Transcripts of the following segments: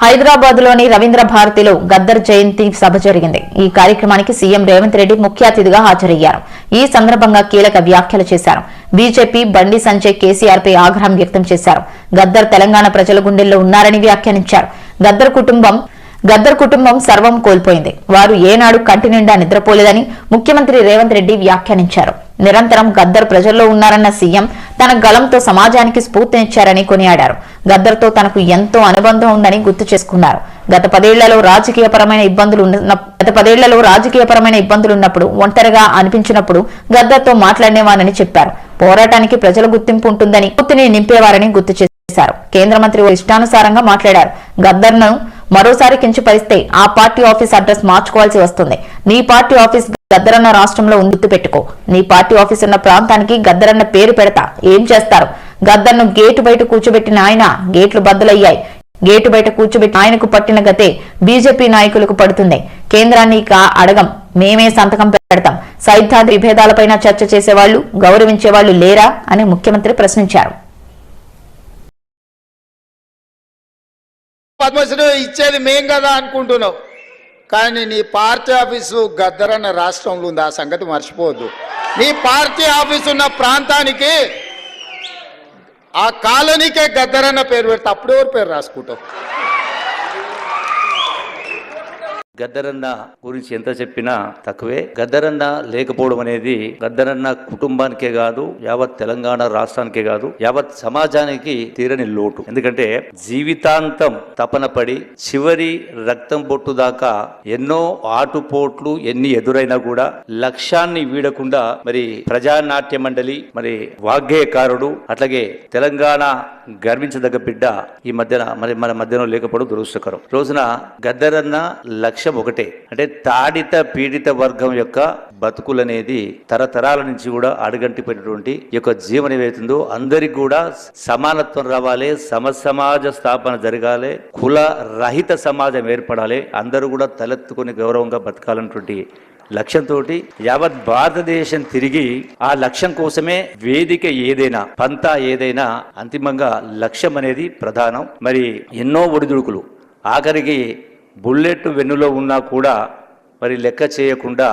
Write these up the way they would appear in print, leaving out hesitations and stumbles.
హైదరాబాద్ లోని రవీంద్ర భారతిలో గద్దర్ జయంతి సభ జరిగింది. ఈ కార్యక్రమానికి సీఎం రేవంత్ రెడ్డి ముఖ్య అతిథిగా హాజరయ్యారు. ఈ సందర్భంగా కీలక వ్యాఖ్యలు చేశారు. బీజేపీ బండి సంజయ్ కేసీఆర్ పై ఆగ్రహం వ్యక్తం చేశారు. గద్దర్ తెలంగాణ ప్రజల గుండెల్లో ఉన్నారని వ్యాఖ్యానించారు. గద్దర్ కుటుంబం సర్వం కోల్పోయింది. వారు ఏనాడు కంటి నిండా నిద్రపోలేదని ముఖ్యమంత్రి రేవంత్ రెడ్డి వ్యాఖ్యానించారు. నిరంతరం గద్దర్ ప్రజల్లో ఉన్నారన్న సీఎం తన గళంతో సమాజానికి స్ఫూర్తినిచ్చారని కొనియాడారు. గద్దర్తో తనకు ఎంతో అనుబంధం ఉందని గుర్తు చేసుకున్నారు. గత పదేళ్లలో రాజకీయపరమైన ఇబ్బందులున్నప్పుడు ఒంటరిగా అనిపించినప్పుడు గద్దర్తో మాట్లాడినేవానని చెప్పారు. పోరాటానికి ప్రజల గుర్తింపు ఉంటుందని గుర్తుని నింపేవారని గుర్తు చేశారు. కేంద్ర మంత్రి ఇష్టానుసారంగా మాట్లాడారు. గద్దర్ను మరోసారి కించపరిస్తే ఆ పార్టీ ఆఫీస్ అడ్రస్ మార్చుకోవాల్సి వస్తుంది. నీ పార్టీ ఆఫీస్ గద్దరన్న రాష్ట్రంలో గుర్తు పెట్టుకో. నీ పార్టీ ఆఫీస్ ఉన్న ప్రాంతానికి గద్దరన్న పేరు పెడతా. ఏం చేస్తారు? గద్దర్ను గేటు బయట కూర్చోబెట్టిన ఆయన గేట్లు బద్దలయ్యాయి. గేటు బయట కూర్చోబెట్టి ఆయనకు పట్టిన గతే బీజేపీ నాయకులకు పడుతుంది. కేంద్రాన్ని అడగం, మేమే సంతకం పెడతాం. సైద్ధాంతి విభేదాలపైన చర్చ చేసేవాళ్లు, గౌరవించేవాళ్లు లేరా అని ముఖ్యమంత్రి ప్రశ్నించారు. పద్మశ్రీ ఇచ్చేది మేం కదా అనుకుంటున్నావు, కానీ నీ పార్టీ ఆఫీసు గద్దరన్న రాష్ట్రంలో ఉంది. ఆ సంగతి మర్చిపోవద్దు. నీ పార్టీ ఆఫీసు ఉన్న ప్రాంతానికి ఆ కాలనీకే గద్దరన్న పేరు పెడితే అప్పుడు ఎవరు పేరు రాసుకుంటావు? గద్దరన్న గురించి ఎంత చెప్పినా తక్కువే. గద్దరన్న లేకపోవడం అనేది గద్దరన్న కుటుంబానికే కాదు, యావత్ తెలంగాణ రాష్ట్రానికే కాదు, యావత్ సమాజానికి తీరని లోటు. ఎందుకంటే జీవితాంతం తపన పడి చివరి రక్తం బొట్టు దాకా ఎన్నో ఆటుపోట్లు ఎన్ని ఎదురైనా కూడా లక్ష్యాన్ని వీడకుండా మరి ప్రజానాట్య మండలి, మరి వాగ్గేయకారుడు, అట్లాగే తెలంగాణ గర్వించదగ్గ బిడ్డ ఈ మధ్యన మన మధ్యలో లేకపోవడం దురదృష్టకరం. రోజున గద్దరన్న లక్ష్యం ఒకటే, అంటే తాడిత పీడిత వర్గం యొక్క బతుకులనేది తరతరాల నుంచి కూడా అడుగంటిపోయినటువంటి ఈ యొక్క జీవనం ఏవైతుందో అందరికి కూడా సమానత్వం రావాలి, సమసమాజ స్థాపన జరగాలి, కుల రహిత సమాజం ఏర్పడాలి, అందరూ కూడా తలెత్తుకుని గౌరవంగా బతకాలన్నటువంటి లక్ష్యంతో యావత్ భారతదేశం తిరిగి ఆ లక్ష్యం కోసమే వేదిక ఏదైనా, పంతా ఏదైనా అంతిమంగా లక్ష్యం అనేది ప్రధానం. మరి ఎన్నో ఒడిదుడుకులు, ఆఖరికి బుల్లెట్ వెన్నులో ఉన్నా కూడా మరి లెక్క చేయకుండా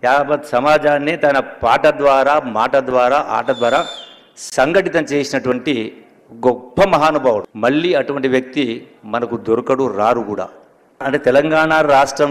యావత్ సమాజాన్ని తన పాట ద్వారా, మాట ద్వారా, ఆట ద్వారా సంఘటితం చేసినటువంటి గొప్ప మహానుభావుడు. మళ్ళీ అటువంటి వ్యక్తి మనకు దొరకడు, రారు కూడా. అంటే తెలంగాణ రాష్ట్రం